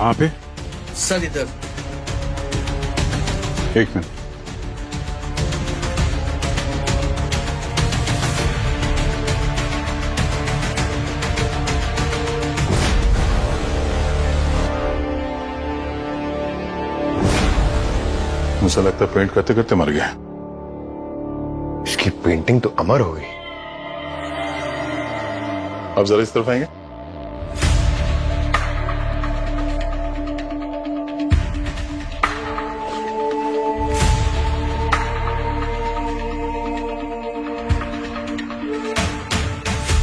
कहाँ पे? सर इधर। एक मिनट। मुझे लगता है पेंट करते करते मर गया। इसकी पेंटिंग तो अमर हो गई। अब जरा इस तरफ आएंगे।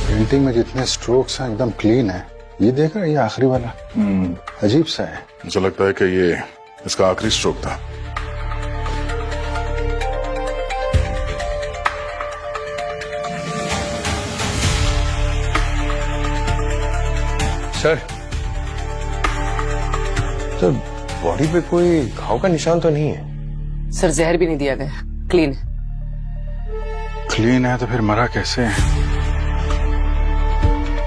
पेंटिंग में जितने स्ट्रोक्स हैं एकदम क्लीन है। ये देख रहा है, ये आखिरी वाला अजीब सा है। मुझे लगता है कि ये इसका आखिरी स्ट्रोक था। सर सर बॉडी पे कोई घाव का निशान तो नहीं है? सर जहर भी नहीं दिया गया, क्लीन है। क्लीन है तो फिर मरा कैसे है?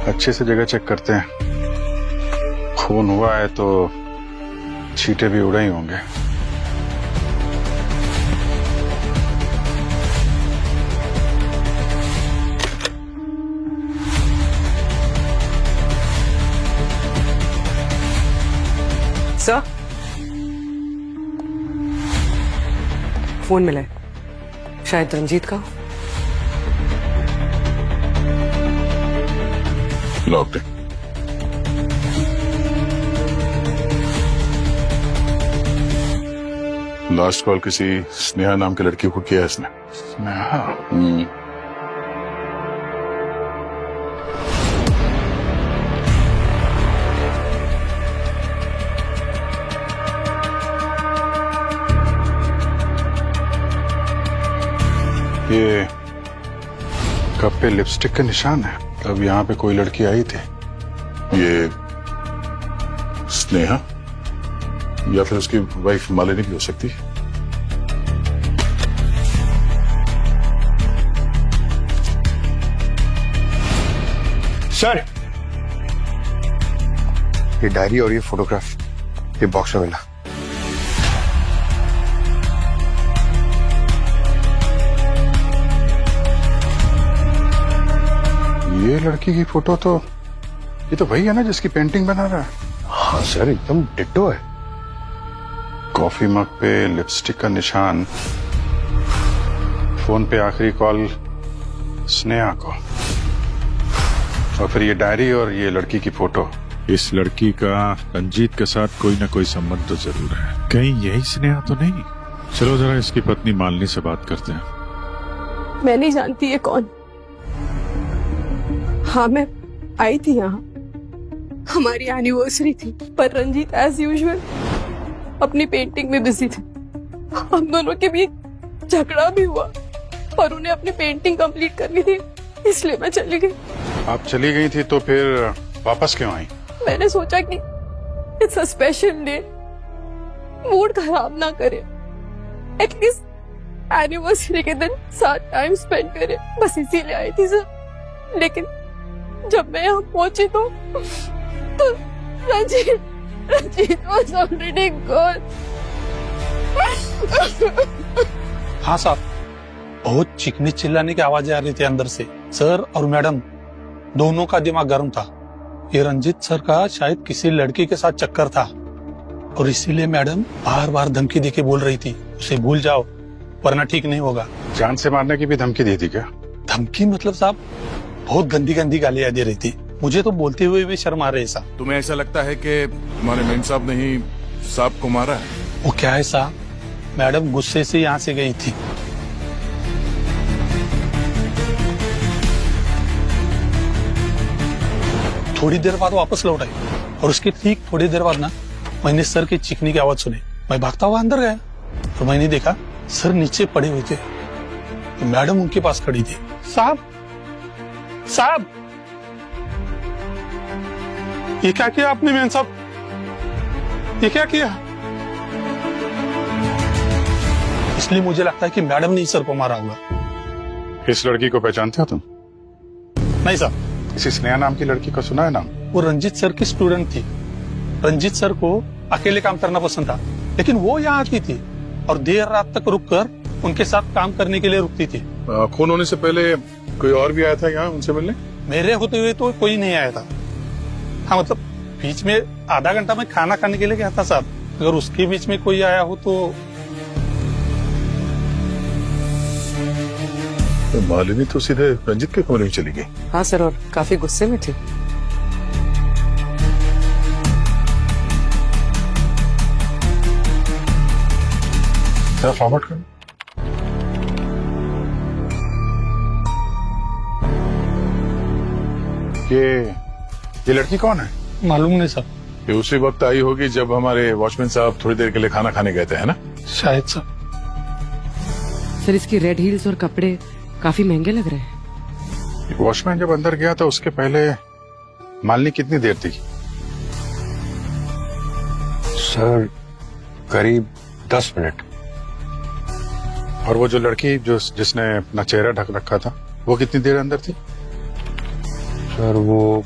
अच्छे से जगह चेक करते हैं। खून हुआ है तो छींटे भी उड़े ही होंगे। सर फोन मिला है, शायद रंजीत का। लॉक्ड है। लास्ट कॉल किसी स्नेहा नाम की लड़की को किया है इसने। स्नेहा? ये कप पे लिपस्टिक का निशान है। अब यहाँ पे कोई लड़की आई थी। ये स्नेहा या फिर उसकी वाइफ मालिनी भी हो सकती है। सर ये डायरी और ये फोटोग्राफ ये बॉक्स में मिला। ये लड़की की फोटो तो ये तो वही है ना जिसकी पेंटिंग बना रहा है। हाँ सर एकदम डिट्टो है। कॉफी मग पे लिपस्टिक का निशान, फोन पे आखिरी कॉल स्नेहा को, और फिर ये डायरी और ये लड़की की फोटो। इस लड़की का रंजीत के साथ कोई ना कोई संबंध तो जरूर है। कहीं यही स्नेहा तो नहीं? चलो जरा इसकी पत्नी मालिनी से बात करते हैं। मैं नहीं जानती ये कौन। हाँ मैं आई थी यहाँ, हमारी एनिवर्सरी थी, पर रंजीत एज यूजुअल अपनी पेंटिंग में बिजी थे। हम दोनों के बीच झगड़ा भी हुआ और उन्हें अपनी पेंटिंग कंप्लीट करनी थी, इसलिए मैं चली गई। आप चली गई थी तो फिर वापस क्यों आई? मैंने सोचा कि it's a special day, mood खराब ना करे, एटलीस्ट एनिवर्सरी के दिन साथ टाइम स्पेंड करे, बस इसीलिए आई थी सर। लेकिन जब मैं यहाँ पहुंची तो रंजीत was already gone। हाँ साहब, बहुत चीखने चिल्लाने की आवाजें आ रही थी अंदर से। सर और मैडम दोनों का दिमाग गर्म था। ये रंजीत सर का शायद किसी लड़की के साथ चक्कर था और इसीलिए मैडम बार बार धमकी देके बोल रही थी उसे भूल जाओ वरना ठीक नहीं होगा। जान से मारने की भी धमकी दी थी क्या? धमकी मतलब साहब बहुत गंदी गंदी गालियां दे रही थी। मुझे तो बोलते हुए भी शर्म आ रही है साहब। तुम्हें ऐसा लगता है कि तुम्हारे मेन साहब ने ही साहब को मारा है? वो क्या है साहब, मैडम गुस्से से यहाँ से गई थी। थोड़ी देर बाद वापस लौट आई और उसके ठीक थोड़ी देर बाद ना मैंने सर की चीखने की आवाज सुनी। मैं भागता हुआ अंदर गया तो मैंने देखा सर नीचे पड़े हुए थे, तो मैडम उनके पास खड़ी थी। साहब साहब ये क्या किया आपने मेन साहब, ये क्या किया? इसलिए मुझे लगता है कि मैडम ने सर को मारा होगा। इस लड़की को पहचानते हो तुम? नहीं साहब। इसी स्नेहा नाम की लड़की का सुना है नाम? वो रंजीत सर की स्टूडेंट थी, रंजीत सर को अकेले काम करना पसंद था, लेकिन वो यहाँ आती थी और देर रात तक रुककर उनके साथ काम करने के लिए रुकती थी। खून होने से पहले कोई और भी आया था यहाँ उनसे मिलने? मेरे होते हुए तो कोई नहीं आया था। हाँ मतलब बीच में आधा घंटा में खाना खाने के लिए गया था साहब, अगर उसके बीच में कोई आया हो तो मालिनी तो सीधे रंजीत के कमरे में चली गई। हाँ सर, और काफी गुस्से में थी। क्या फॉरवर्ड कर? ये लड़की कौन है? मालूम नहीं सर। ये उसी वक्त आई होगी जब हमारे वॉचमैन साहब थोड़ी देर के लिए खाना खाने गए थे, है ना? शायद सर। सर इसकी रेड हील्स और कपड़े काफी महंगे लग रहे हैं। वॉचमैन जब अंदर गया था उसके पहले मालिनी कितनी देर थी? सर करीब 10 मिनट। और वो जो लड़की जिसने अपना चेहरा ढक रखा था वो कितनी देर अंदर थी? सर वो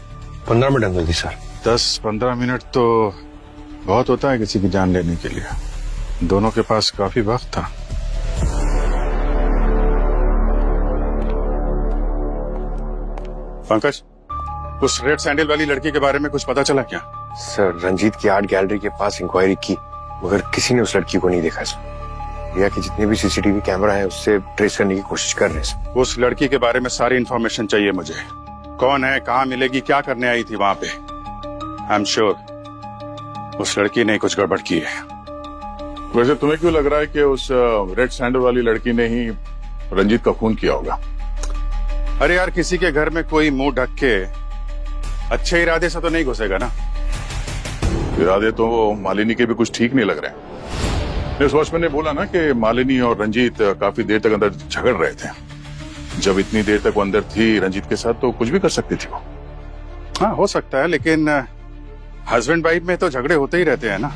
15 मिनट अंदर थी सर। 10-15 मिनट तो बहुत होता है किसी की जान लेने के लिए। दोनों के पास काफी वक्त था। पंकज, उस रेड सैंडल वाली लड़की के बारे में कुछ पता चला क्या? सर रंजीत की आर्ट गैलरी के पास इंक्वायरी की, मगर किसी ने उस लड़की को नहीं देखा सर। भैया कि जितने भी सीसीटीवी कैमरा है उससे ट्रेस करने की कोशिश कर रहे हैं सर। उस लड़की के बारे में सारी इंफॉर्मेशन चाहिए मुझे। कौन है, कहाँ मिलेगी, क्या करने आई थी वहां पे? आई एम श्योर उस लड़की ने कुछ गड़बड़ की है। वैसे तुम्हें क्यों लग रहा है कि उस रेड सैंडल वाली लड़की ने ही रंजीत का खून किया होगा? अरे यार, किसी के घर में कोई मुंह ढक के अच्छे इरादे से तो नहीं घुसेगा ना। इरादे तो मालिनी के भी कुछ ठीक नहीं लग रहे। उस वॉचमैन ने बोला ना कि मालिनी और रंजीत काफी देर तक अंदर झगड़ रहे थे। जब इतनी देर तक वो अंदर थी रंजीत के साथ तो कुछ भी कर सकती थी वो। हाँ हो सकता है, लेकिन हस्बैंड वाइफ में तो झगड़े होते ही रहते हैं ना।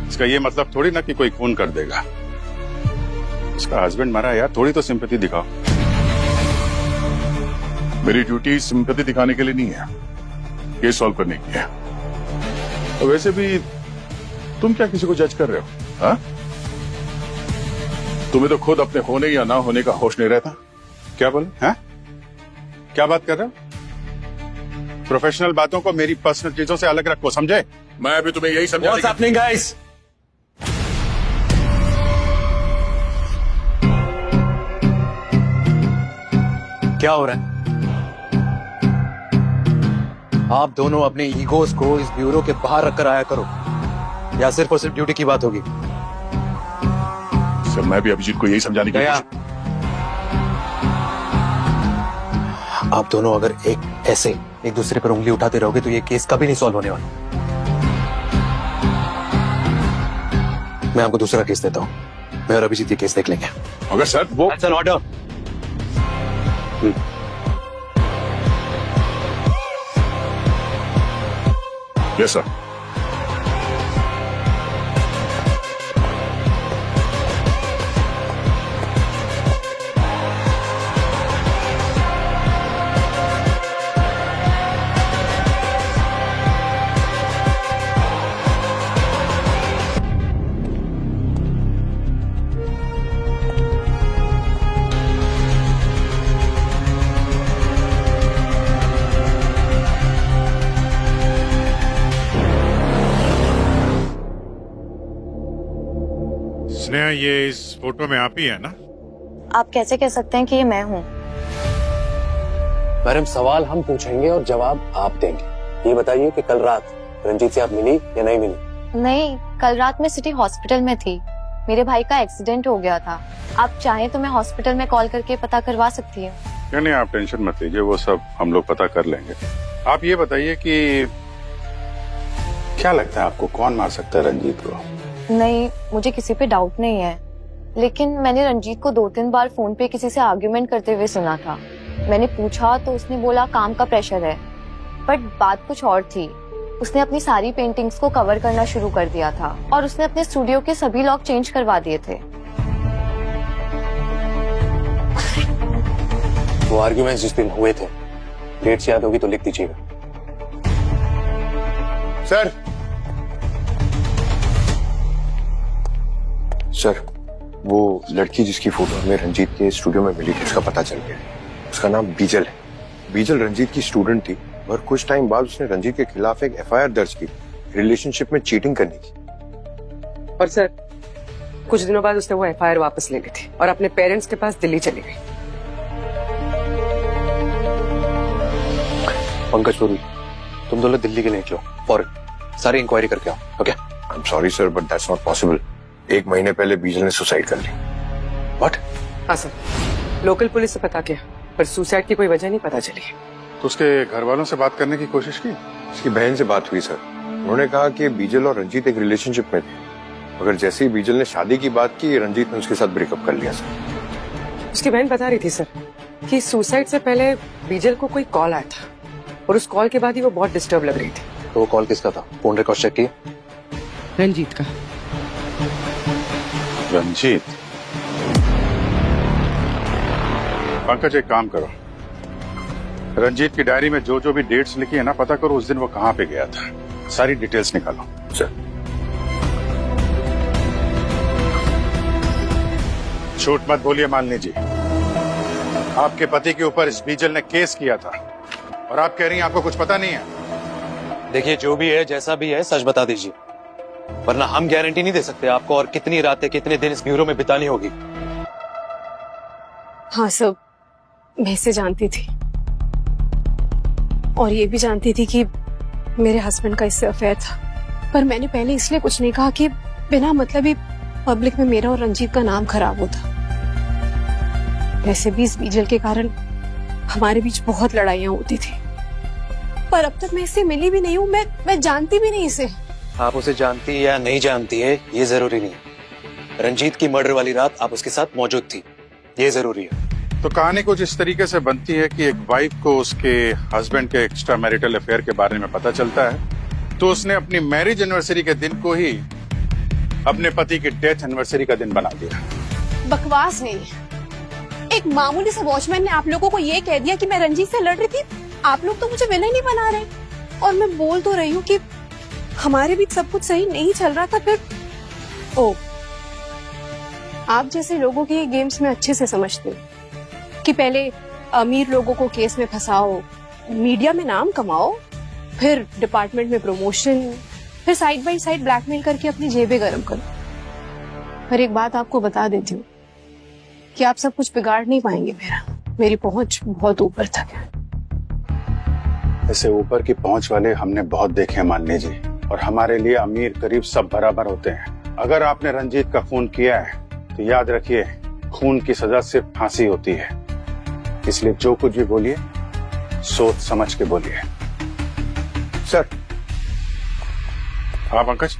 इसका ये मतलब थोड़ी ना कि कोई खून कर देगा। उसका हस्बैंड मरा है यार, थोड़ी तो सिंपैथी दिखाओ। मेरी ड्यूटी सिंपैथी दिखाने के लिए नहीं है, केस सॉल्व करने की है। तो वैसे भी तुम क्या किसी को जज कर रहे हो? हाँ? तुम्हें तो खुद अपने होने या ना होने का होश नहीं रहता। क्या बोले? हैं? क्या बात कर रहे हो? प्रोफेशनल बातों को मेरी पर्सनल चीजों से अलग रखो, समझे? मैं भी तुम्हें यही समझा। What's happening, guys? क्या हो रहा है? आप दोनों अपने ईगोस को इस ब्यूरो के बाहर रखकर आया करो, या सिर्फ और सिर्फ ड्यूटी की बात होगी? सर मैं भी अभिजीत को यही समझाने की कोशिश। आप दोनों अगर ऐसे एक दूसरे पर उंगली उठाते रहोगे तो ये केस कभी नहीं सॉल्व होने वाला। मैं आपको दूसरा केस देता हूँ, मैं और अभिजीत ये केस देख लेंगे। अगर सर वो That's an order. Yes sir. Sneha, ये इस फोटो में आप ही है ना? आप कैसे कह सकते हैं कि ये मैं हूँ? मैडम सवाल हम पूछेंगे और जवाब आप देंगे। ये बताइए कि कल रात रंजीत से आप मिली या नहीं मिली? नहीं, कल रात मैं सिटी हॉस्पिटल में थी। मेरे भाई का एक्सीडेंट हो गया था। आप चाहें तो मैं हॉस्पिटल में कॉल करके पता करवा सकती हूँ। नहीं, आप टेंशन मत लीजिए, वो सब हम लोग पता कर लेंगे। आप ये बताइए कि क्या लगता है आपको, कौन मार सकता है रंजीत को? नहीं, मुझे किसी पे डाउट नहीं है, लेकिन मैंने रंजीत को 2-3 बार फोन पे किसी से आर्ग्यूमेंट करते हुए सुना था। मैंने पूछा तो उसने बोला काम का प्रेशर है, बट बात कुछ और थी। उसने अपनी सारी पेंटिंग्स को कवर करना शुरू कर दिया था और उसने अपने स्टूडियो के सभी लॉक चेंज करवा दिए थे। वो आर्ग्यूमेंट्स जिस दिन हुए थे, डेट्स याद होगी तो लिख दीजिएगा। सर, सर वो लड़की जिसकी फोटो हमें रंजीत के स्टूडियो में मिली थी उसका पता चल गया है। उसका नाम बीजल है। बीजल रंजीत की स्टूडेंट थी और कुछ टाइम बाद उसने रंजीत के खिलाफ एक एफआईआर दर्ज की रिलेशनशिप में चीटिंग करने की। और सर कुछ दिनों बाद उसने वो एफआईआर वापस ले ली थी और अपने पेरेंट्स के पास दिल्ली चली गई। पंकज पुरी, तुम दोनों दिल्ली के निकलो फौरन सारी इंक्वायरी करके आओ। Okay? I am sorry sir but that's not possible. 1 महीने पहले बीजल ने सुसाइड कर ली। व्हाट? हाँ सर, लोकल पुलिस से पता किया पर सुसाइड की कोई वजह नहीं पता चली। तो उसके घर वालों से बात करने की कोशिश की? उसकी बहन से बात हुई सर। उन्होंने कहा कि बीजल और रंजीत एक रिलेशनशिप में थे, मगर जैसे ही बीजल ने शादी की बात की रंजीत ने उसके साथ ब्रेकअप कर लिया सर। उसकी बहन बता रही थी सर कि सुसाइड से पहले बीजल को कोई कॉल आया था और उस कॉल के बाद ही वो बहुत डिस्टर्ब लग रही थी। तो वो कॉल किसका था? फोन रिकॉर्ड चेक किए? रंजीत का। रंजीत? पंकज एक काम करो, रंजीत की डायरी में जो जो भी डेट्स लिखी है ना, पता करो उस दिन वो कहाँ पे गया था। सारी डिटेल्स निकालो। सर झूठ मत बोलिए मालिनी जी, आपके पति के ऊपर इस बीजल ने केस किया था और आप कह रही हैं आपको कुछ पता नहीं है। देखिए जो भी है जैसा भी है सच बता दीजिए, वरना हम गारंटी नहीं दे सकते आपको और कितनी रातें कितने दिन इस ब्यूरो में बितानी होगी। हाँ सब मैं इसे जानती थी और ये भी जानती थी कि मेरे हस्बैंड का इससे अफेयर था, पर मैंने पहले इसलिए कुछ नहीं कहा कि बिना मतलब ही पब्लिक में मेरा और रंजीत का नाम खराब होता। वैसे भी इस बीजल के कारण हमारे बीच बहुत लड़ाइयां होती थी, पर अब तक मैं इससे मिली भी नहीं हूँ। मैं जानती भी नहीं इसे। आप उसे जानती या नहीं जानती है ये जरूरी नहीं। रंजीत की मर्डर वाली रात आप उसके साथ मौजूद थी, ये जरूरी है। तो कहानी कुछ इस तरीके से बनती है कि एक वाइफ को उसके हस्बैंड के एक्स्ट्रा मैरिटल अफेयर के बारे में पता चलता है, तो उसने अपनी मैरिज एनिवर्सरी के दिन को ही अपने पति की डेथ एनिवर्सरी का दिन बना दिया। बकवास नहीं, एक मामूली से वॉचमैन ने आप लोगों को ये कह दिया कि मैं रंजीत से लड़ रही थी। आप लोग तो मुझे विलेन ही बना रहे, और मैं बोल तो रही हूँ कि हमारे बीच सब कुछ सही नहीं चल रहा था। फिर ओ, आप जैसे लोगों के गेम्स में अच्छे से समझते हो कि पहले अमीर लोगों को केस में फंसाओ, मीडिया में नाम कमाओ, फिर डिपार्टमेंट में प्रमोशन, फिर साइड बाय साइड ब्लैकमेल करके अपनी जेबें गर्म करो। पर एक बात आपको बता देती हूँ कि आप सब कुछ बिगाड़ नहीं पाएंगे। मेरी पहुंच बहुत ऊपर तक है। ऐसे ऊपर की पहुंच वाले हमने बहुत देखे हैं मालिनी जी, और हमारे लिए अमीर गरीब सब बराबर होते हैं। अगर आपने रंजीत का खून किया है तो याद रखिए खून की सजा सिर्फ फांसी होती है। इसलिए जो कुछ भी बोलिए सोच समझ के बोलिए। सर हाँ पंकज?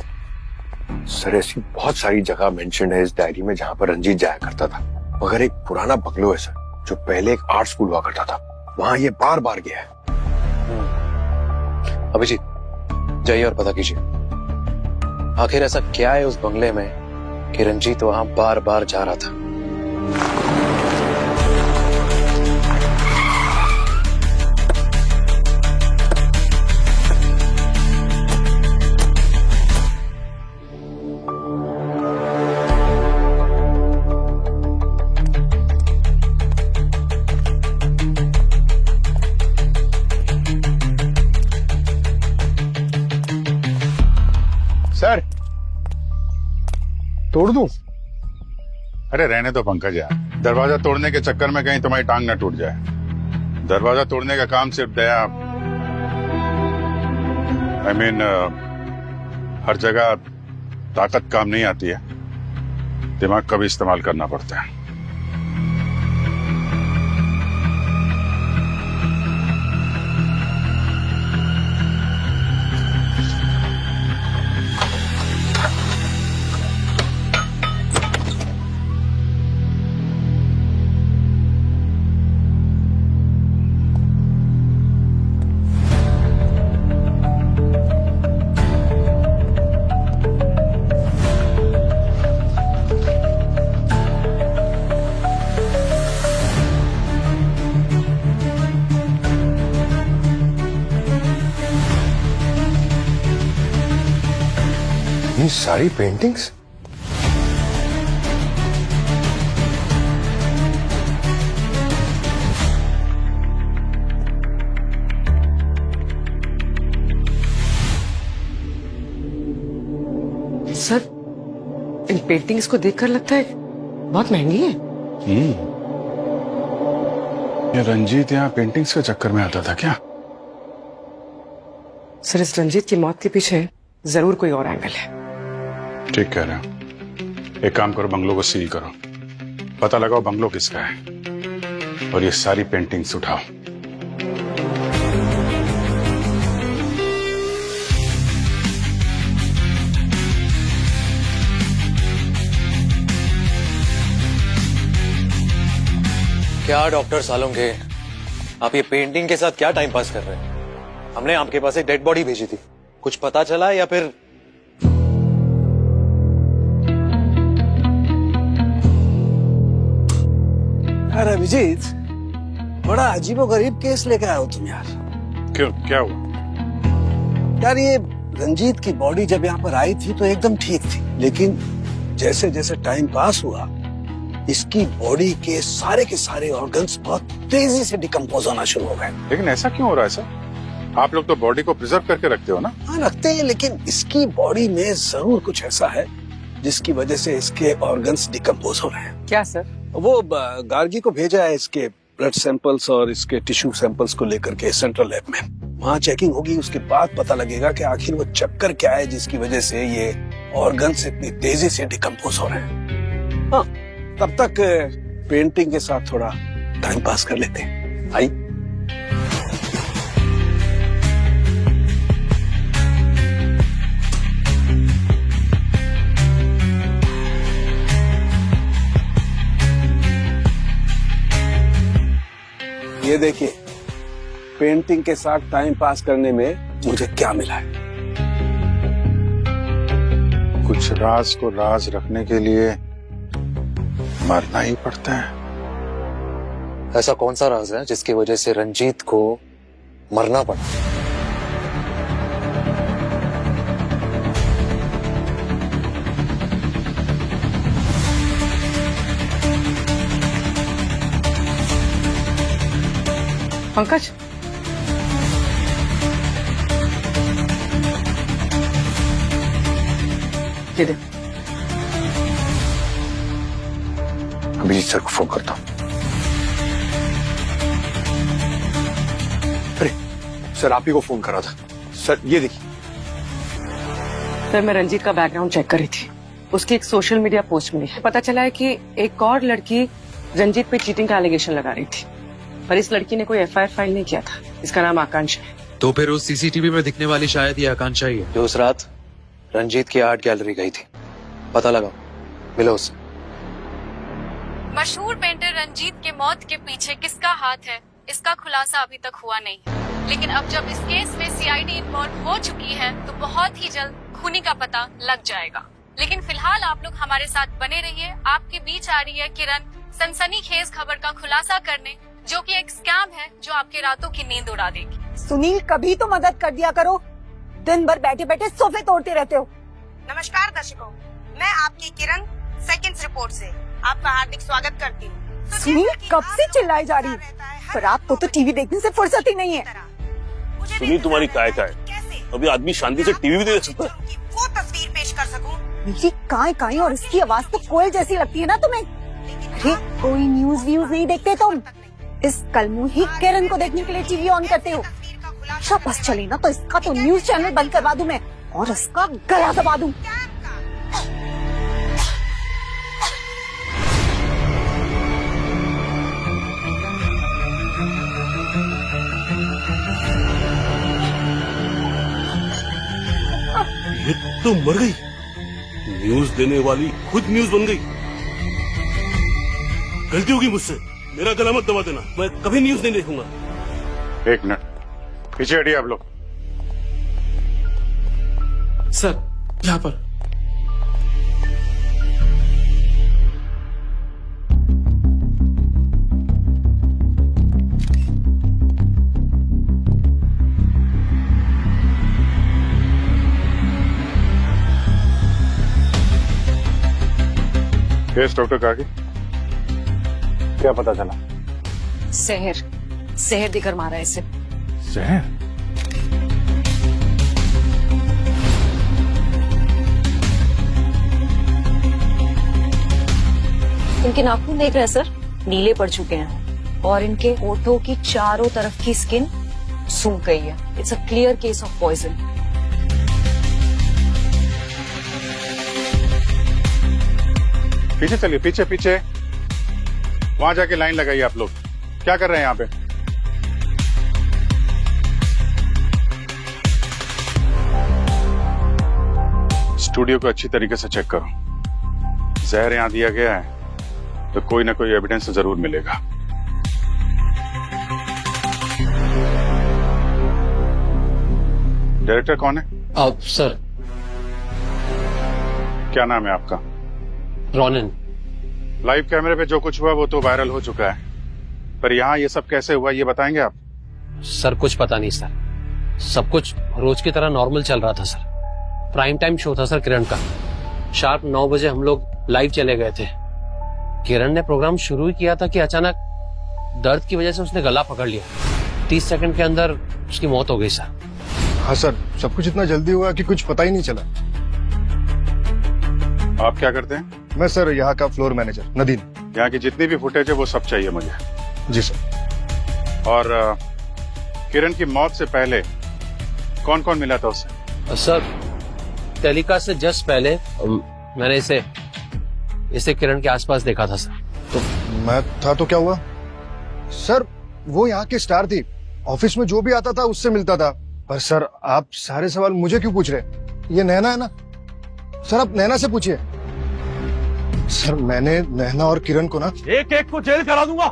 सर ऐसी बहुत सारी जगह मेंशन है इस डायरी में जहाँ पर रंजीत जाया करता था, मगर एक पुराना बंगलो है सर जो पहले एक आर्ट स्कूल हुआ करता था, वहाँ ये बार बार गया है। अभिजीत जाइए और पता कीजिए आखिर ऐसा क्या है उस बंगले में कि रंजीत वहां बार बार जा रहा था। सर तोड़ दूं? अरे रहने दो पंकज यार, दरवाजा तोड़ने के चक्कर में कहीं तुम्हारी टांग ना टूट जाए। दरवाजा तोड़ने का काम सिर्फ दया हर जगह ताकत काम नहीं आती है, दिमाग का भी इस्तेमाल करना पड़ता है। ये सारी पेंटिंग्स इन पेंटिंग्स को देखकर लगता है बहुत महंगी है। ये रंजीत यहाँ पेंटिंग्स के चक्कर में आता था क्या? सर, इस रंजीत की मौत के पीछे जरूर कोई और एंगल है। ठीक कह रहे हो। एक काम करो, बंगलों को सील करो, पता लगाओ बंगलो किसका है, और ये सारी पेंटिंग्स उठाओ। क्या डॉक्टर सालोंगे, आप ये पेंटिंग के साथ क्या टाइम पास कर रहे हैं? हमने आपके पास एक डेड बॉडी भेजी थी, कुछ पता चला या फिर? यार अभिजीत, बड़ा अजीबोगरीब केस लेकर आए हो तुम यार। क्यों, क्या हुआ? यार ये रंजीत की बॉडी जब यहाँ पर आई थी तो एकदम ठीक थी, लेकिन जैसे जैसे टाइम पास हुआ इसकी बॉडी के सारे ऑर्गन्स बहुत तेजी से डिकम्पोज होना शुरू हो गए। लेकिन ऐसा क्यों हो रहा है सर? आप लोग तो बॉडी को प्रिजर्व करके रखते हो ना? हाँ रखते हैं, लेकिन इसकी बॉडी में जरूर कुछ ऐसा है जिसकी वजह से इसके ऑर्गन्स डिकम्पोज हो रहे हैं। क्या सर? वो गार्गी को भेजा है इसके ब्लड सैंपल्स और इसके टिश्यू सैंपल्स को लेकर के सेंट्रल लैब में। वहाँ चेकिंग होगी, उसके बाद पता लगेगा कि आखिर वो चक्कर क्या है जिसकी वजह से ये ऑर्गन्स इतनी तेजी से डिकम्पोज हो रहे हैं। हाँ, तब तक पेंटिंग के साथ थोड़ा टाइम पास कर लेते हैं। आई ये देखिए, पेंटिंग के साथ टाइम पास करने में मुझे क्या मिला है। कुछ राज को राज रखने के लिए मरना ही पड़ता है। ऐसा कौन सा राज है जिसकी वजह से रंजीत को मरना पड़ा? पंकज, ये दे। अभिजीत सर को फोन करता हूँ। अरे सर, आप ही को फोन करा था। सर ये देखिए। सर, मैं रंजीत का बैकग्राउंड चेक कर रही थी, उसकी एक सोशल मीडिया पोस्ट मिली है। पता चला है कि एक और लड़की रंजीत पे चीटिंग का एलिगेशन लगा रही थी, पर इस लड़की ने कोई एफआईआर फाइल नहीं किया था। इसका नाम आकांक्षा है। तो फिर उस सीसीटीवी में दिखने वाली शायद ये आकांक्षा ही है जो उस रात रंजीत की आर्ट गैलरी गई थी। पता लगाओ, मिलो उससे। मशहूर पेंटर रंजीत के मौत के पीछे किसका हाथ है, इसका खुलासा अभी तक हुआ नहीं है, लेकिन अब जब इस केस में सीआईडी इन्वॉल्व हो चुकी है तो बहुत ही जल्द खूनी का पता लग जाएगा। लेकिन फिलहाल आप लोग हमारे साथ बने रहिए। आपके बीच आ रही है किरण, सनसनीखेज खबर का खुलासा करने, जो कि एक स्कैम है जो आपके रातों की नींद उड़ा देगी। सुनील, कभी तो मदद कर दिया करो, दिन भर बैठे बैठे सोफे तोड़ते रहते हो। नमस्कार दर्शकों, मैं आपकी किरण सेकंड्स रिपोर्ट से आपका हार्दिक स्वागत करती हूँ। सुनील कब से चिल्लाई जा रही है, पर आपको तो टीवी देखने से फुर्सत ही नहीं है। सुनील, तुम्हारी काय है? अभी आदमी शांति से टीवी भी देख सकता है। वो तस्वीर पेश कर सकूं? मेरी काय और इसकी आवाज तो कोयल जैसी लगती है ना तुम्हें। अरे कोई न्यूज व्यूज नहीं देखते तुम, इस कलमुही किरण को देखने के लिए टीवी ऑन करते हो। बस चले ना तो इसका तो न्यूज चैनल बंद करवा दूं मैं, और इसका गला दबा दूं। ये तो मर गई। न्यूज देने वाली खुद न्यूज बन गई। गलती होगी मुझसे, मेरा गला मत दबा देना, मैं कभी न्यूज नहीं देखूंगा। एक मिनट, पीछे हटिए आप लोग। सर, यहाँ पर यस डॉक्टर काकी, क्या पता चला? जहर देकर मारा है इसे। जहर? इनके नाखून देख रहे हैं सर, नीले पड़ चुके हैं और इनके होठों की चारों तरफ की स्किन सूख गई है। It's a clear case of poison. पीछे चलिए, पीछे पीछे, वहां जाके लाइन लगाइए। आप लोग क्या कर रहे हैं यहाँ पे? स्टूडियो को अच्छी तरीके से चेक करो। जहर यहां दिया गया है तो कोई ना कोई एविडेंस जरूर मिलेगा। डायरेक्टर कौन है? सर, क्या नाम है आपका? रोनिन। लाइव कैमरे पे जो कुछ हुआ वो तो वायरल हो चुका है, पर यहाँ ये सब कैसे हुआ ये बताएंगे आप? सर कुछ पता नहीं सर, सब कुछ रोज की तरह नॉर्मल चल रहा था सर। प्राइम टाइम शो था सर किरण का। शार्प 9 बजे हम लोग लाइव चले गए थे। किरण ने प्रोग्राम शुरू ही किया था कि अचानक दर्द की वजह से उसने गला पकड़ लिया। 30 सेकंड के अंदर उसकी मौत हो गई सर। हाँ सर, सब कुछ इतना जल्दी हुआ कि कुछ पता ही नहीं चला। आप क्या करते हैं? मैं सर यहाँ का फ्लोर मैनेजर नदीन। यहाँ की जितनी भी फुटेज है वो सब चाहिए मुझे। जी सर। और किरण की मौत से पहले कौन कौन मिला था उससे? सर टेलीकास्ट से जस्ट पहले मैंने इसे किरण के आसपास देखा था सर। तो मैं था तो क्या हुआ? सर वो यहाँ की स्टार थी, ऑफिस में जो भी आता था उससे मिलता था। पर सर आप सारे सवाल मुझे क्यों पूछ रहे? ये नैना है ना सर, आप नैना से पूछिए। सर मैंने नैना और किरण को ना एक एक को जेल करा दूंगा,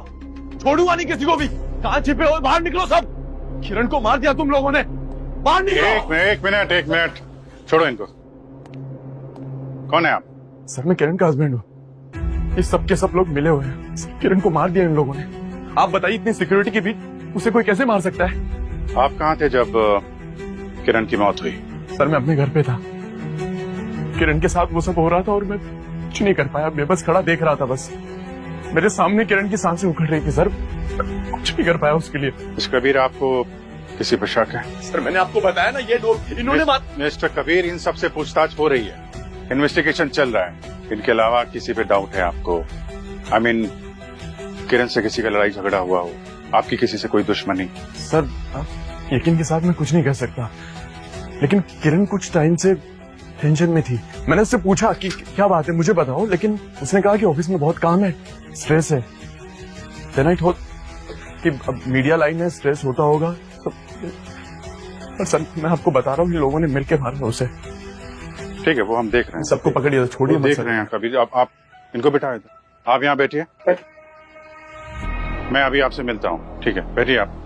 छोड़ूंगा नहीं किसी को भी। कहाँ छिपे हो? बाहर निकलो सब। किरण को मार दिया तुम लोगों ने, बाहर निकलो। एक मिनट, छोड़ो इनको। कौन है आप? सर मैं किरण का हस्बैंड हूँ। इस सब के सब लोग मिले हुए हैं। किरण को मार दिया इन लोगों ने। आप बताइए इतनी सिक्योरिटी के बीच उसे कोई कैसे मार सकता है? आप कहाँ थे जब किरण की मौत हुई? सर मैं अपने घर पे था, किरण के साथ वो सब हो रहा था और मैं कुछ नहीं कर पाया। मैं बस खड़ा देख रहा था। बस मेरे सामने किरण की सांसें उखड़ रही थी सर, कुछ नहीं कर पाया उसके लिए। मिस्टर कबीर, आपको किसी पर शक है? सर मैंने आपको बताया ना, ये लोग इन्होंने मिस्टर कबीर, इन सब से पूछताछ हो रही है, इन्वेस्टिगेशन चल रहा है। इनके अलावा किसी पे डाउट है आपको? आई मीन किरण से किसी का लड़ाई झगड़ा हुआ हो, आपकी किसी से कोई दुश्मनी? सर यकीन के साथ मैं कुछ नहीं कह सकता, लेकिन किरण कुछ टाइम से टेंशन में थी। मैंने उससे पूछा कि क्या बात है मुझे बताओ, लेकिन उसने कहा कि ऑफिस में बहुत काम है, स्ट्रेस है। देन आई थॉट कि अब मीडिया लाइन है, स्ट्रेस होता होगा। तो सर मैं आपको बता रहा हूँ, इन लोगों ने मिलकर मारा उसे। ठीक है, वो हम देख रहे हैं। सबको पकड़िए, छोड़िए। देख रहे हैं कबीर। आप इनको बिठाए थे, आप यहाँ बैठिए, मैं अभी आपसे मिलता हूँ। ठीक है, बैठिए आप।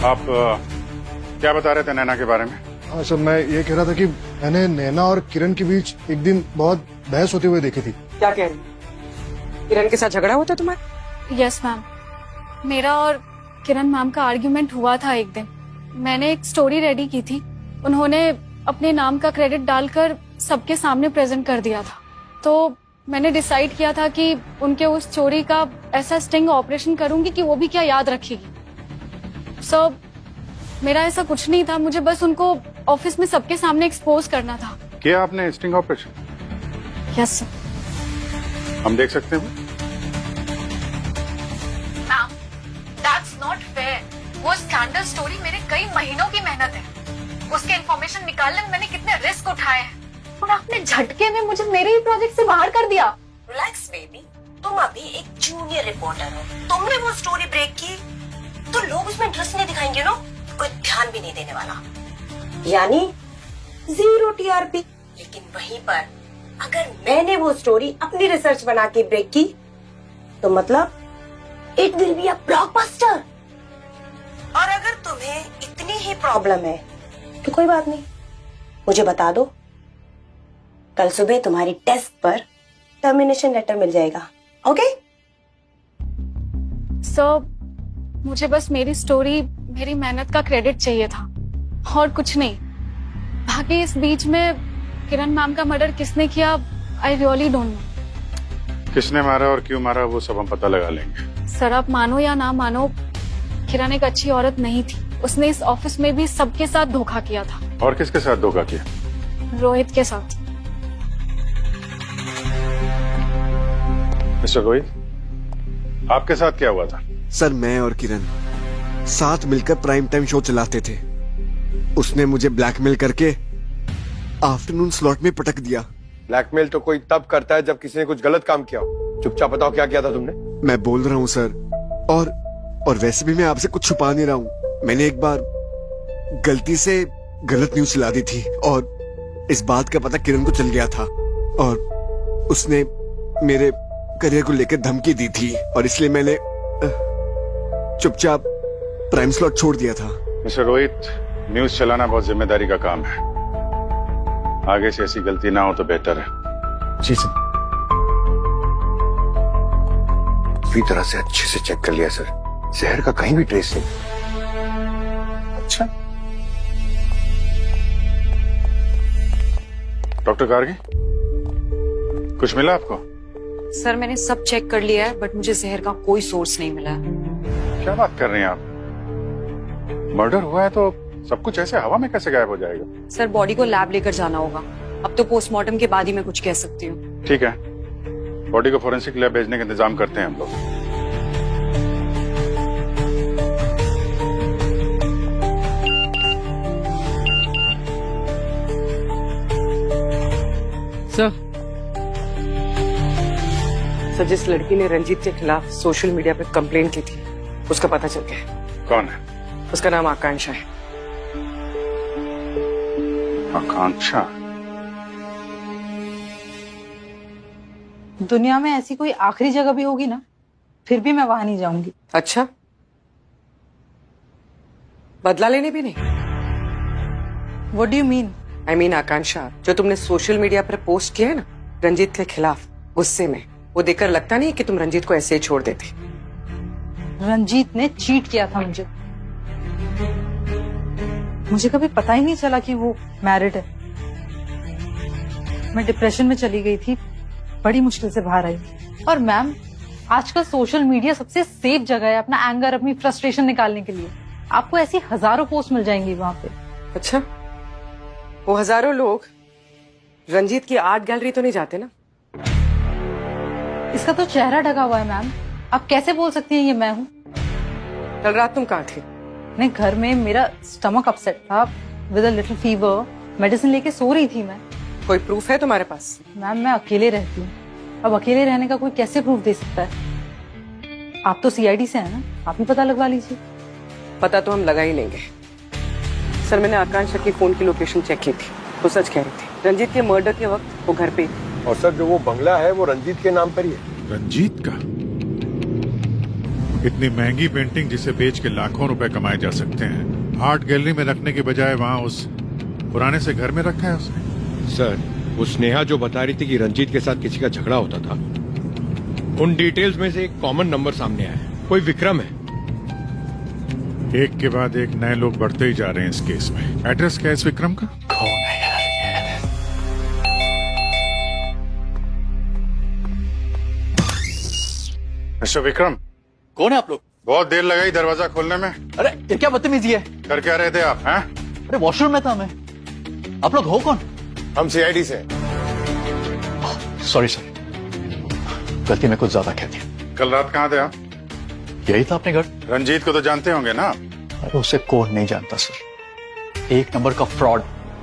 आप क्या बता रहे थे नैना के बारे में? हाँ सर, मैं ये कह रहा था कि मैंने नैना और किरण के बीच एक दिन बहुत बहस होते हुए देखी थी। क्या कह रही? किरण के साथ झगड़ा हुआ था तुम्हारा? यस मैम, मेरा और किरण मैम का आर्ग्यूमेंट हुआ था एक दिन। मैंने एक स्टोरी रेडी की थी, उन्होंने अपने नाम का क्रेडिट डालकर सबके सामने प्रेजेंट कर दिया था। तो मैंने डिसाइड किया था कि उनके उस चोरी का ऐसा स्टिंग ऑपरेशन करूंगी कि वो भी क्या याद रखेगी। सो मेरा ऐसा कुछ नहीं था, मुझे बस उनको ऑफिस में सबके सामने एक्सपोज करना था। किया आपने स्टिंग ऑपरेशन? Yes sir. हम देख सकते हैं? Ma'am, that's not fair. वो स्कैंडल स्टोरी मेरे कई महीनों की मेहनत है। उसके इंफॉर्मेशन निकालने में मैंने कितने रिस्क उठाए हैं, और आपने झटके में मुझे मेरे ही प्रोजेक्ट से बाहर कर दिया। रिलैक्स बेबी, तुम अभी एक जूनियर रिपोर्टर हो। तुमने वो स्टोरी ब्रेक की तो लोग उसमें इंटरेस्ट नहीं दिखाएंगे ना, कोई ध्यान भी नहीं देने वाला, यानी 0 टीआरपी। लेकिन वहीं पर अगर मैंने वो स्टोरी अपनी रिसर्च बना के ब्रेक की तो मतलब it will be a blockbuster. और अगर तुम्हें इतनी ही प्रॉब्लम है तो कोई बात नहीं, मुझे बता दो, कल सुबह तुम्हारी डेस्क पर टर्मिनेशन लेटर मिल जाएगा। ओके? सर मुझे बस मेरी स्टोरी, मेरी मेहनत का क्रेडिट चाहिए था और कुछ नहीं। बाकी इस बीच में किरण मैम का मर्डर किसने किया, आई रियली डोंट नो। किसने मारा और क्यों मारा वो सब हम पता लगा लेंगे। सर आप मानो या ना मानो, किरण एक अच्छी औरत नहीं थी। उसने इस ऑफिस में भी सबके साथ धोखा किया था। और किसके साथ धोखा किया? रोहित के साथ। मिस्टर रोहित, आपके साथ क्या हुआ था? सर मैं और किरण साथ मिलकर प्राइम टाइम शो चलाते थे। उसने मुझे ब्लैकमेल करके आफ्टरनून स्लॉट में पटक दिया। ब्लैकमेल तो कोई तब करता है जब किसी ने कुछ गलत काम किया हो। चुपचाप बताओ क्या किया था तुमने? मैं बोल रहा हूँ सर, और वैसे भी मैं आपसे कुछ छुपा नहीं रहा हूँ। मैंने एक बार गलती से गलत न्यूज चला दी थी और इस बात का पता किरण को चल गया था और उसने मेरे करियर को लेकर धमकी दी थी और इसलिए मैंने चुपचाप प्राइम स्लॉट छोड़ दिया था। मिस्टर रोहित, न्यूज चलाना बहुत जिम्मेदारी का काम है। आगे से ऐसी गलती ना हो तो बेहतर है। जी सर। पूरी तरह से अच्छे से चेक कर लिया सर, जहर का कहीं भी ट्रेस नहीं। अच्छा, डॉक्टर गार्गी, कुछ मिला आपको? सर मैंने सब चेक कर लिया है बट मुझे जहर का कोई सोर्स नहीं मिला है। क्या बात कर रही हैं आप? मर्डर हुआ है तो सब कुछ ऐसे हवा में कैसे गायब हो जाएगा? सर बॉडी को लैब लेकर जाना होगा। अब तो पोस्टमार्टम के बाद ही मैं कुछ कह सकती हूँ। ठीक है, बॉडी को फोरेंसिक लैब भेजने का इंतजाम करते हैं हम लोग। सर जिस लड़की ने रंजीत के खिलाफ सोशल मीडिया पे कंप्लेन की थी उसका पता चल गया। कौन है? उसका नाम आकांक्षा है। आकांक्षा? दुनिया में ऐसी कोई आखिरी जगह भी होगी ना, फिर भी मैं वहां नहीं जाऊंगी। अच्छा, बदला लेने भी नहीं? What do you mean? I mean आकांक्षा, जो तुमने सोशल मीडिया पर पोस्ट किया है ना रंजीत के खिलाफ, गुस्से में, वो देखकर लगता नहीं कि तुम रंजीत को ऐसे ही छोड़ देते। रंजीत ने चीट किया था मुझे कभी पता ही नहीं चला कि वो मैरिड है। मैं डिप्रेशन में चली गई थी, बड़ी मुश्किल से बाहर आई। और मैम, आजकल सोशल मीडिया सबसे सेफ जगह है अपना एंगर, अपनी फ्रस्ट्रेशन निकालने के लिए। आपको ऐसी हजारों पोस्ट मिल जाएंगी वहां पे। अच्छा, वो हजारों लोग रंजीत की आर्ट गैलरी तो नहीं जाते ना? इसका तो चेहरा ढका हुआ है मैम, आप कैसे बोल सकती हैं ये मैं हूँ? कल रात तुम कहाँ थी? नहीं, घर में मेरा स्टमक अपसेट था with a little fever, medicine लेके सो रही थी मैं। कोई प्रूफ है तुम्हारे पास? मैम मैं अकेले रहती हूँ, अब अकेले रहने का कोई कैसे प्रूफ दे सकता है? आप तो सीआईडी से हैं ना, आप ही पता लगवा लीजिए। पता तो हम लगा ही लेंगे। सर मैंने आकांक्षा की फोन की लोकेशन चेक की थी, वो सच कह रही थी। रंजीत के मर्डर के वक्त वो घर पे। और सर जो वो बंगला है वो रंजीत के नाम पर ही है। रंजीत का? इतनी महंगी पेंटिंग जिसे बेच के लाखों रुपए कमाए जा सकते हैं, आर्ट गैलरी में रखने के बजाय वहाँ उस पुराने से घर में रखा है उसने। सर वो स्नेहा जो बता रही थी कि रंजीत के साथ किसी का झगड़ा होता था, उन डिटेल्स में से एक कॉमन नंबर सामने आया है, कोई विक्रम है। एक के बाद एक नए लोग बढ़ते ही जा रहे हैं इस केस में। एड्रेस क्या है इस विक्रम का? कौन है यार? मिस्टर विक्रम। कौन है आप लोग? बहुत देर लगाई दरवाजा खोलने में। अरे ये क्या बदतमीजी है? कर क्या रहे थे आप? हैं? अरे वॉशरूम में था मैं। आप लोग हो कौन? हम सीआईडी से हैं। सॉरी सर, गलती में कुछ ज्यादा कह दिया। कल रात कहाँ थे आप? यही था अपने घर। रंजीत को तो जानते होंगे ना? अरे उसे कौन नहीं जानता सर, एक नंबर का फ्रॉड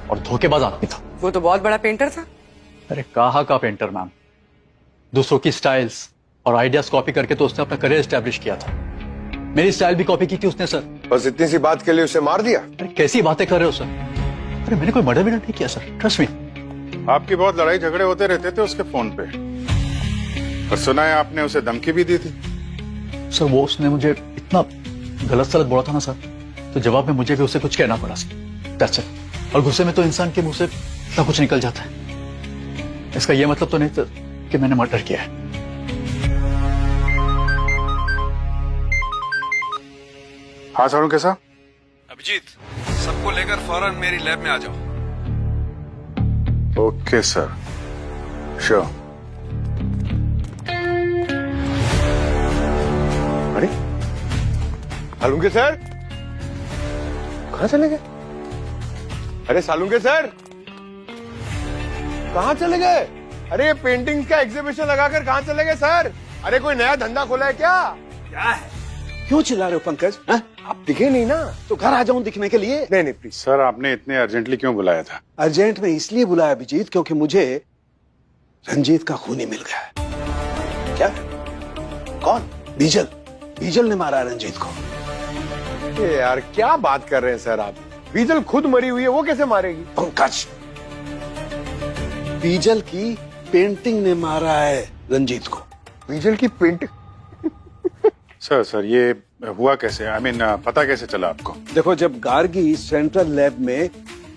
और धोखेबाज आदमी था। वो तो बहुत बड़ा पेंटर था। अरे कहाँ का पेंटर मैम, दूसरों की स्टाइल्स और आइडियाज कॉपी करके तो उसने अपना करियर एस्टेब्लिश किया था। मेरी स्टाइल भी कॉपी की थी उसने सर। बस इतनी सी बात के लिए उसे मार दिया? अरे कैसी बातें कर रहे हो सर? अरे मैंने कोई मर्डर नहीं किया सर, ट्रस्ट मी। आपकी बहुत लड़ाई झगड़े होते रहते थे उसके फोन पे, और सुना है आपने उसे धमकी भी दी थी। सर वो उसने मुझे इतना गलत सलत बोला था ना सर, तो जवाब में मुझे भी उसे कुछ कहना पड़ा सर। That's it. और गुस्से में तो इंसान के मुंह से इतना कुछ निकल जाता है। इसका ये मतलब तो नहीं था कि मैंने मर्डर किया है। हाँ सारू कैसा? अभिजीत, सबको लेकर फौरन मेरी लैब में आ जाओ। Okay sir, sure. Salunke sir कहाँ चले गए? अरे सालुंके सर कहाँ चले गए? अरे ये पेंटिंग का एग्जीबिशन लगाकर कहाँ चले गए सर? अरे कोई नया धंधा खोला है क्या? क्या है? क्यों चिल्ला रहे हो पंकज? आप दिखे नहीं ना, तो घर आ जाऊं दिखने के लिए। नहीं प्लीज सर, आपने इतने अर्जेंटली क्यों बुलाया था? अर्जेंट में इसलिए बुलाया अभिजीत, क्योंकि मुझे रंजीत का खूनी मिल गया है। क्या? कौन? बीजल। बीजल ने मारा रंजीत को। ये यार क्या बात कर रहे हैं सर आप? बीजल खुद मरी हुई है, वो कैसे मारेगी? पंकज, बीजल की पेंटिंग ने मारा है रंजीत को। बीजल की पेंटिंग? सर ये हुआ कैसे? आई मीन पता कैसे चला आपको? देखो, जब गार्गी सेंट्रल लैब में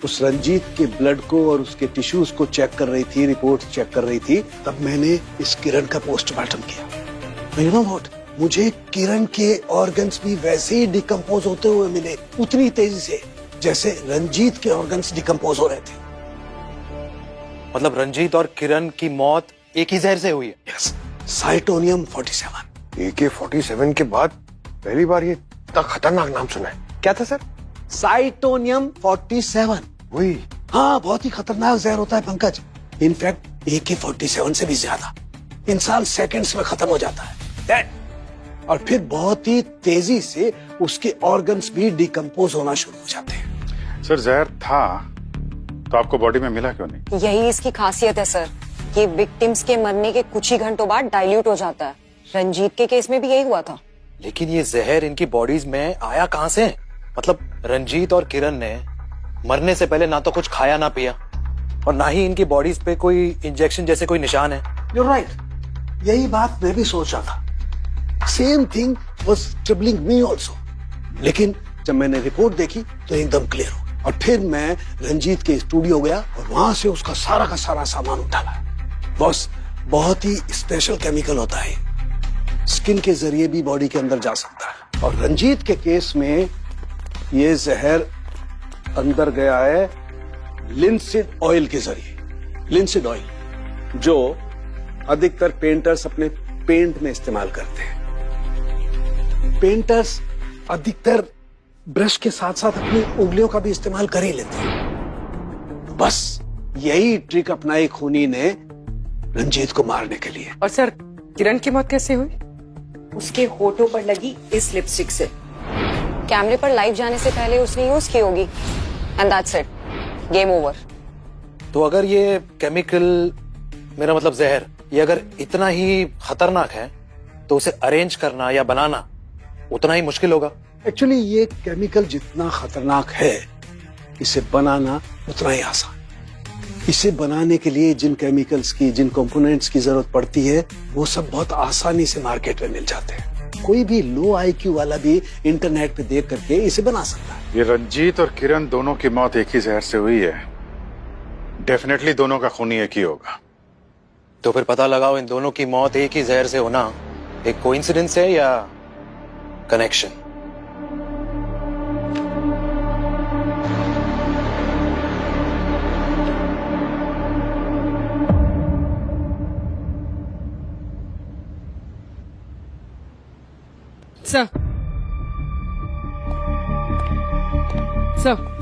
उस रंजीत के ब्लड को और उसके टिश्यूज को चेक कर रही थी, रिपोर्ट चेक कर रही थी, तब मैंने इस किरण का पोस्टमार्टम किया। यू नो व्हाट, मुझे किरण के ऑर्गन्स भी वैसे ही डिकम्पोज होते हुए मिले, उतनी तेजी से जैसे रंजीत के ऑर्गन्स डिकम्पोज हो रहे थे। मतलब रंजीत और किरण की मौत एक ही जहर से हुई है? यस, साइटोनियम 47। AK-47 के बाद पहली बार ये इतना खतरनाक नाम सुना है। क्या था सर? साइटोनियम 47। वही। हाँ, बहुत ही खतरनाक जहर होता है पंकज। इनफैक्ट AK-47 से भी ज्यादा। इंसान सेकंड्स में खत्म हो जाता है। और फिर बहुत ही तेजी से उसके ऑर्गन्स भी डिकम्पोज होना शुरू हो जाते हैं। सर जहर था तो आपको बॉडी में मिला क्यों नहीं? यही इसकी खासियत है सर, कि विक्टिम्स के मरने के कुछ ही घंटों बाद डाइल्यूट हो जाता है। रंजीत के केस में भी यही हुआ था। लेकिन ये जहर इनकी बॉडीज में आया कहाँ से? मतलब रंजीत और किरण ने मरने से पहले ना तो कुछ खाया ना पिया, और ना ही इनकी बॉडीज पे कोई इंजेक्शन जैसे कोई निशान है। You're right. यही बात मैं भी सोच रहा था। Same thing was troubling me also. लेकिन जब मैंने रिपोर्ट देखी तो एकदम क्लियर हो, और फिर मैं रंजीत के स्टूडियो गया और वहां से उसका सारा का सारा सामान उठाया। बॉस, बहुत ही स्पेशल केमिकल होता है, स्किन के जरिए भी बॉडी के अंदर जा सकता है। और रंजीत के केस में ये जहर अंदर गया है लिंसिड ऑयल के जरिए। लिंसिड ऑयल जो अधिकतर पेंटर्स अपने पेंट में इस्तेमाल करते हैं। पेंटर्स अधिकतर ब्रश के साथ साथ अपनी उंगलियों का भी इस्तेमाल कर ही लेते हैं। बस यही ट्रिक अपनाई खूनी ने रंजीत को मारने के लिए। और सर, किरण की मौत कैसे हुई? उसके होठों पर लगी इस लिपस्टिक से। कैमरे पर लाइव जाने से पहले उसने यूज की होगी, and that's it, game over. तो अगर ये केमिकल, मेरा मतलब जहर, ये अगर इतना ही खतरनाक है तो उसे अरेंज करना या बनाना उतना ही मुश्किल होगा। एक्चुअली ये केमिकल जितना खतरनाक है, इसे बनाना उतना ही आसान। इसे बनाने के लिए जिन केमिकल्स की, जिन कंपोनेंट्स की जरूरत पड़ती है, वो सब बहुत आसानी से मार्केट में मिल जाते हैं। कोई भी लो IQ वाला भी इंटरनेट पे देख करके इसे बना सकता है। ये रंजीत और किरण दोनों की मौत एक ही जहर से हुई है। डेफिनेटली दोनों का खूनी एक ही होगा। तो फिर पता लगाओ, इन दोनों की मौत एक ही जहर से होना एक कोइंसिडेंस है या कनेक्शन?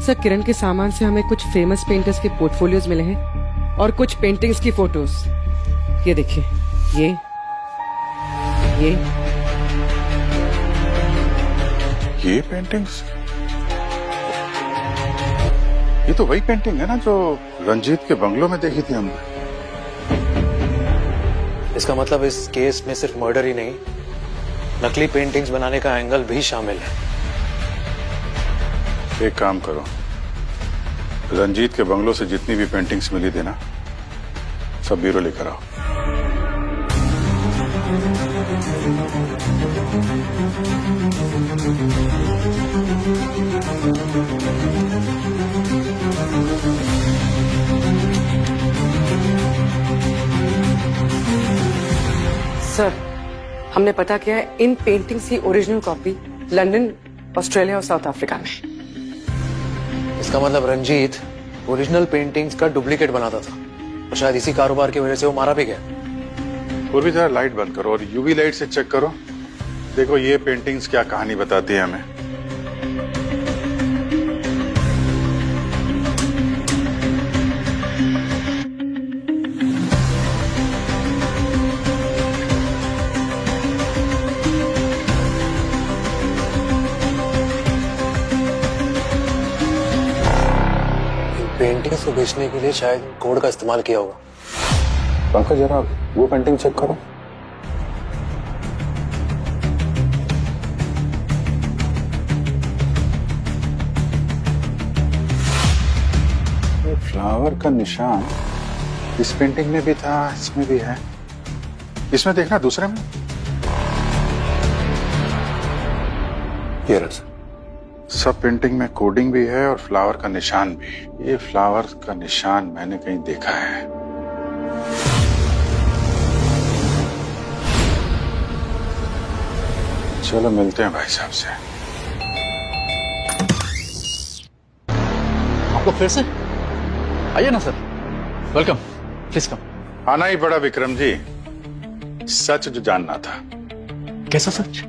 सर, किरण के सामान से हमें कुछ फेमस पेंटर्स के पोर्टफोलियोज मिले हैं और कुछ पेंटिंग्स की फोटोज। ये देखिए, ये पेंटिंग्स, ये तो वही पेंटिंग है ना जो रंजीत के बंगलों में देखी थी हमने। इसका मतलब इस केस में सिर्फ मर्डर ही नहीं, नकली पेंटिंग्स बनाने का एंगल भी शामिल है। एक काम करो, रंजीत के बंगलों से जितनी भी पेंटिंग्स मिली थी ना, सब ब्यूरो लेकर आओ। सर, हमने पता किया है, इन पेंटिंग्स की ओरिजिनल कॉपी लंदन, ऑस्ट्रेलिया और साउथ अफ्रीका में। इसका मतलब रंजीत ओरिजिनल पेंटिंग्स का डुप्लीकेट बनाता था, और शायद इसी कारोबार की वजह से वो मारा भी गया। और भी जरा लाइट बंद करो और यूवी लाइट से चेक करो देखो ये पेंटिंग्स क्या कहानी बताती है हमें। पेंटिंग्स को बेचने के लिए शायद कोड का इस्तेमाल किया होगा। पंकज जरा वो पेंटिंग चेक करो। ये फ्लावर का निशान इस पेंटिंग में भी था, इसमें भी है। इसमें देखना दूसरे में। ये रहा। सब पेंटिंग में कोडिंग भी है और फ्लावर का निशान भी। ये फ्लावर का निशान मैंने कहीं देखा है। चलो मिलते हैं भाई साहब से। आप लोग फिर से आइए ना सर। Welcome, please come. आना ही पड़ा विक्रम जी, सच जो जानना था। कैसा सच?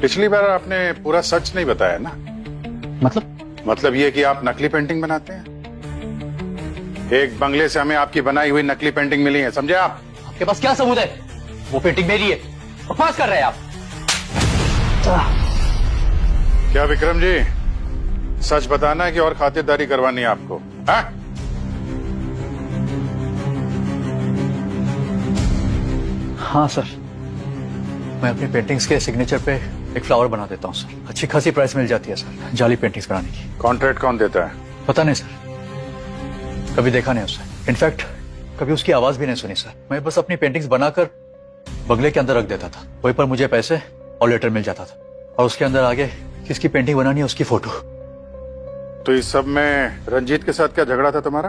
पिछली बार आपने पूरा सच नहीं बताया ना। मतलब ये कि आप नकली पेंटिंग बनाते हैं। एक बंगले से हमें आपकी बनाई हुई नकली पेंटिंग मिली है, समझे आप? आपके पास क्या सबूत है? वो पेंटिंग मेरी है। बकवास कर रहे हैं आप। क्या विक्रम जी, सच बताना है कि और खातिरदारी करवानी है आपको? हाँ? हाँ सर, मैं अपनी पेंटिंग्स के सिग्नेचर पे एक फ्लावर बना देता हूँ सर। अच्छी खासी प्राइस मिल जाती है सर जाली पेंटिंग्स बनाने की। कॉन्ट्रैक्ट कौन देता है? पता नहीं सर, कभी देखा नहीं उससे। इनफैक्ट कभी उसकी आवाज भी नहीं सुनी सर। मैं बस अपनी पेंटिंग्स बनाकर बंगले के अंदर रख देता था। वहीं पर मुझे पैसे और लेटर मिल जाता था, और उसके अंदर आगे किसकी पेंटिंग बनानी है उसकी फोटो। तो इस सब में रंजीत के साथ क्या झगड़ा था तुम्हारा?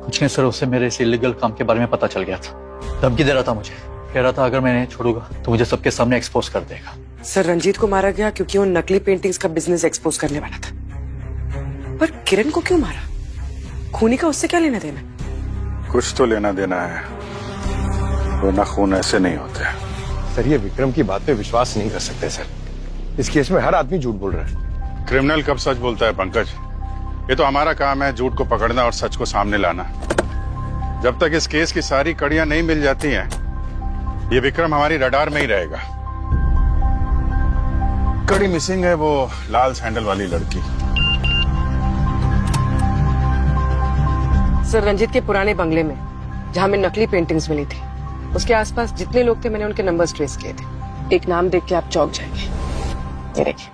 कुछ नहीं सर, उससे मेरे इस इलीगल काम के बारे में पता चल गया था। धमकी दे रहा था मुझे, कह रहा था अगर मैं नहीं छोड़ूंगा तो मुझे सबके सामने एक्सपोज कर देगा। सर रंजीत को मारा गया क्योंकि वो नकली पेंटिंग्स का बिजनेस एक्सपोज करने वाला था। पर किरण को क्यों मारा? खूनी का उससे क्या लेना देना? कुछ तो लेना देना है, वरना खून ऐसे नहीं होते। सर ये विक्रम की बात पे विश्वास नहीं कर सकते सर। इस केस में हर आदमी झूठ बोल रहा है। क्रिमिनल कब सच बोलता है पंकज? ये तो हमारा काम है झूठ को पकड़ना और सच को सामने लाना। जब तक इस केस की सारी कड़ियां नहीं मिल जाती हैं, ये विक्रम हमारी रडार में ही रहेगा। कड़ी मिसिंग है वो लाल सैंडल वाली लड़की। सर रंजीत के पुराने बंगले में जहां में नकली पेंटिंग्स मिली थी, उसके आसपास जितने लोग थे मैंने उनके नंबर्स ट्रेस किए थे। एक नाम देख के आप चौंक जाएंगे। ये देखिए,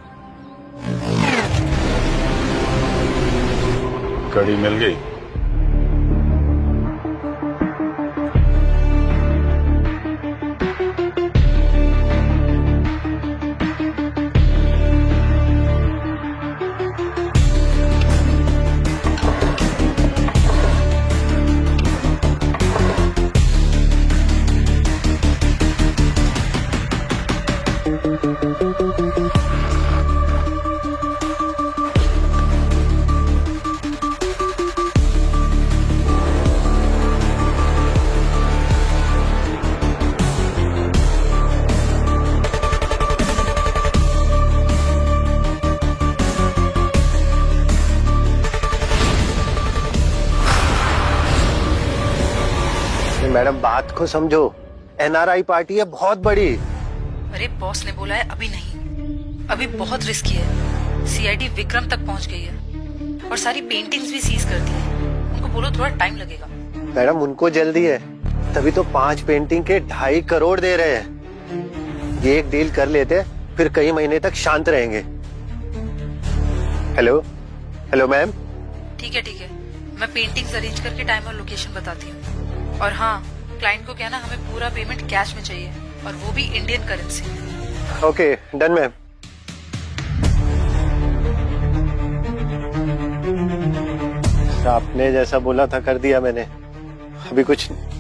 कड़ी मिल गई। मैडम बात को समझो, एनआरआई पार्टी है बहुत बड़ी। अरे बॉस ने बोला है अभी नहीं, अभी बहुत रिस्की है। सीआईडी विक्रम तक पहुंच गई है और सारी पेंटिंग्स भी सीज कर दी है। उनको बोलो थोड़ा टाइम लगेगा। मैडम उनको जल्दी है, तभी तो 5 पेंटिंग के 2.5 करोड़ दे रहे हैं। ये एक डील कर लेते फिर कई महीने तक शांत रहेंगे। Hello hello ma'am. ठीक है, मैं पेंटिंग्स अरेंज करके टाइम और लोकेशन बताती हूँ। और हाँ, क्लाइंट को कहना हमें पूरा पेमेंट कैश में चाहिए, और वो भी Indian currency. Okay done ma'am. आपने जैसा बोला था कर दिया मैंने, अभी कुछ नहीं।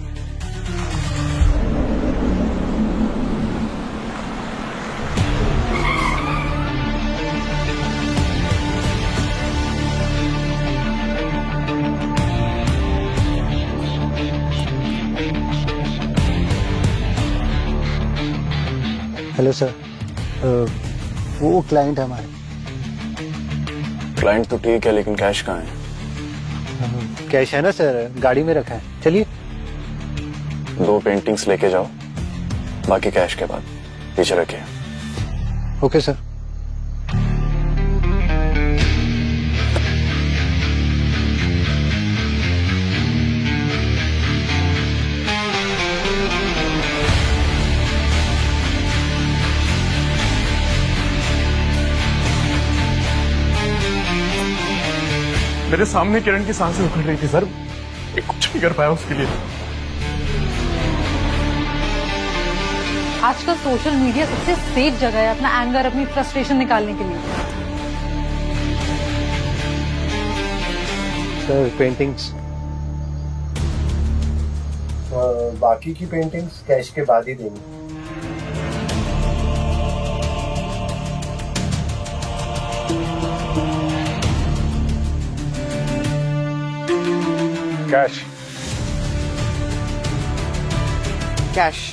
हेलो सर, वो क्लाइंट है हमारे। क्लाइंट तो ठीक है, लेकिन कैश कहाँ है? कैश है ना सर, गाड़ी में रखा है। चलिए 2 पेंटिंग्स लेके जाओ, बाकी कैश के बाद पीछे रखिए। Okay sir. मेरे सामने किरण की सांसें उखड़ रही थी सर, मैं कुछ नहीं कर पाया उसके लिए। आजकल सोशल मीडिया सबसे सेफ जगह है अपना एंगर, अपनी फ्रस्ट्रेशन निकालने के लिए। सर पेंटिंग्स, बाकी की पेंटिंग्स कैश के बाद ही देंगे। Cash cash.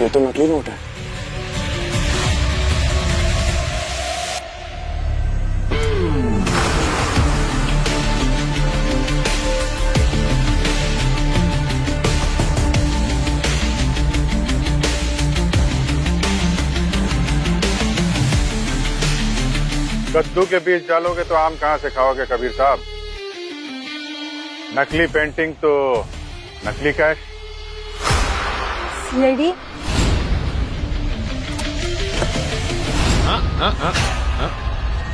ये तो नकली नोट है। कद्दू के बीज डालोगे तो आम कहाँ से खाओगे कबीर साहब? नकली पेंटिंग तो नकली कैश। सीआईडी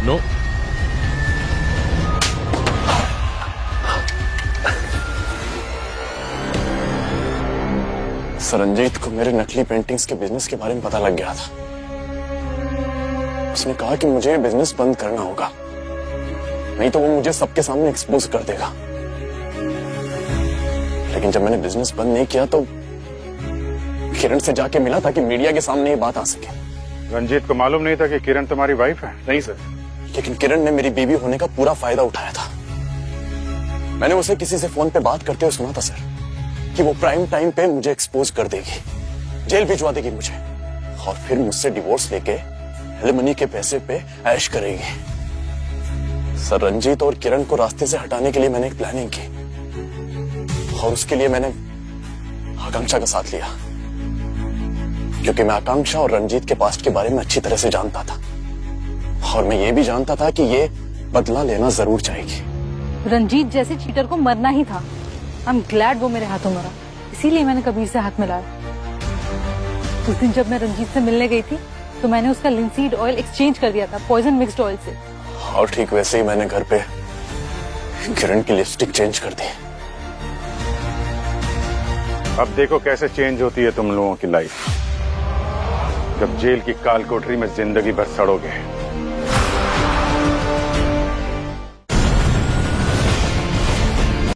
नो, सरंजीत को मेरे नकली पेंटिंग्स के बिजनेस के बारे में पता लग गया था। उसने कहा कि मुझे बिजनेस बंद करना होगा, नहीं तो वो मुझे सबके सामने एक्सपोज कर देगा। लेकिन जब मैंने बिजनेस बंद नहीं किया तो किरण से जाके मिला ताकि मीडिया के सामने ये बात आ सके। रंजीत को मालूम नहीं था कि किरण तुम्हारी वाइफ है? नहीं सर, लेकिन किरण ने मेरी बीवी होने का पूरा फायदा उठाया था। मैंने उसे किसी से फोन पे बात करते हुए सुना था सर कि वो प्राइम टाइम पे मुझे एक्सपोज कर देगी, जेल भिजवा देगी मुझे, और फिर मुझसे डिवोर्स लेके एलिमनी के पैसे पे ऐश करेगी। सर रंजीत और किरण को रास्ते से हटाने के लिए मैंने एक प्लानिंग की, और उसके लिए मैंने आकांक्षा का साथ लिया, क्योंकि मैं आकांक्षा और रंजीत के पास्ट के बारे में अच्छी तरह से जानता था, और मैं ये भी जानता था कि ये बदला लेना जरूर चाहेगी। रंजीत जैसे चीटर को मरना ही था। आई एम ग्लैड वो मेरे हाथों मरा, इसीलिए मैंने कबीर से हाथ मिलाया। उस दिन जब मैं रंजीत से मिलने गई थी तो मैंने उसका लिंसीड ऑयल एक्सचेंज कर दिया था पॉइजन मिक्स्ड ऑयल से। और ठीक वैसे ही मैंने घर पे किरण की लिपस्टिक चेंज कर दी। अब देखो कैसे चेंज होती है तुम लोगों की लाइफ, जब जेल की काल कोठरी में जिंदगी भर सड़ोगे।